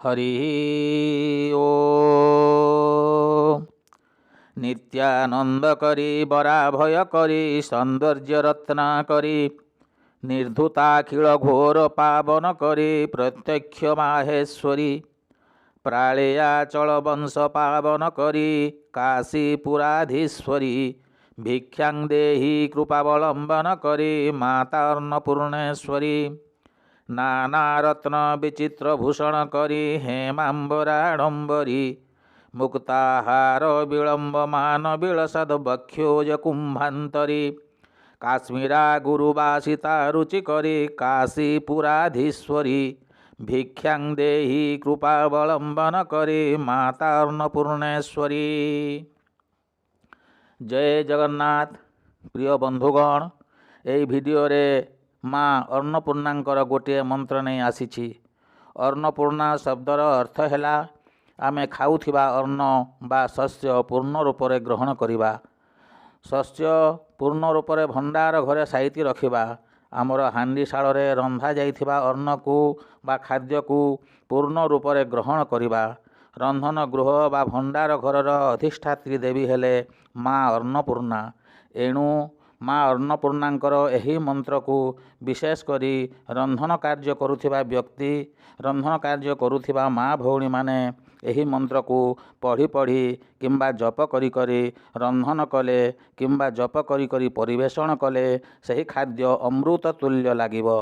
हरि ओम। नित्यानंद करी बराभय करी सौंदर्य रत्ना करी निर्धुताखिल घोर पावन करी प्रत्यक्ष माहेश्वरी प्राळेयाचल वंश पावन करी काशीपुराधीश्वरी भिक्षां देहि कृपावलंबन करी माता अन्नपूर्णेश्वरी नानारत्न विचित्र भूषण करी हेमांबराडंबरी मुक्ताहार विलंबमान विलसद बक्षोज कुंभांतरी काश्मीरा गुरुवासिता रुचि करी काशीपुराधीश्वरी भिक्षां देहि कृपावलंबन करी माता अन्नपूर्णेश्वरी। जय जगन्नाथ। प्रिय बंधुगण, यही भिडियो रे माँ अन्नपूर्णांकर गोटे मंत्र नहीं आसी। अन्नपूर्णा शब्दर अर्थ है आमे खाऊथिबा अन्न बा शस्य पूर्ण रूप से ग्रहण करिबा। शस्य पूर्ण रूप से भंडार घरे साइति रखिबा। आमर हांडीशाल रे रंधा जाइथिबा अन्न को बा खाद्य को पूर्ण रूप से ग्रहण करिबा। रंधन गृह बा भंडार घरर अधिष्ठात्री देवी हेले माँ अन्नपूर्णा। एणु माँ अन्नपूर्णांकर एही मंत्र को विशेष करी रंधन कार्य करुथिबा व्यक्ति, रंधन कार्य करुथिबा माँ भौणी माने एही मंत्र को पढ़ी पढ़ी किंबा जप करी करी रंधन कले किंबा जप करी करी परिवेषण कले सही खाद्य अमृत तुल्य लागिबो।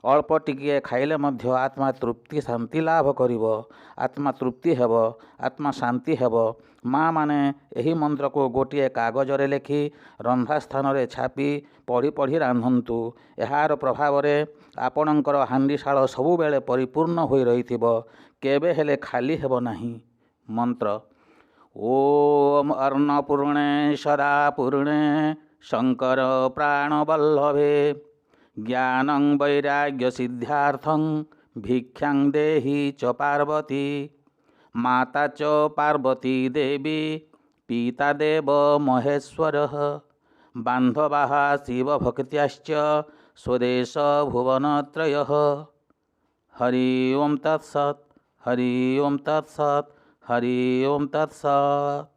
अल्प टिकिए खाइले मध्य आत्मा तृप्ति शांति लाभ करिबो। आत्मा तृप्ति हेबो, आत्मा शांति हेबो। माँ माने एही मंत्र को गोटे कागज रे लेखि रंधा स्थान रे छापी पढ़ी पढ़ी रांधन्तु। एहार प्रभाव रे आपणकर हांडीशाल सबुबेले परिपूर्ण होई रहिथिबो, केबे हेले खाली हेबो नाही। मंत्र ओम अन्नपूर्णे सदा पूर्णे शंकर प्राणवल्लभे ज्ञानं वैराग्य सिद्ध्यार्थं भिक्षां देहि च पार्वती माता च पार्वती देवी पिता देव महेश्वरः बान्धवाः शिवभक्त्याश्च स्वदेश भुवनत्रयः। हरि ओम तत्सत्। हरि ओम तत्सत्। हरि ओम तत्सत्।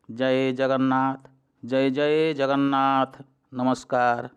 जय जगन्नाथ। जय जय जगन्नाथ। नमस्कार।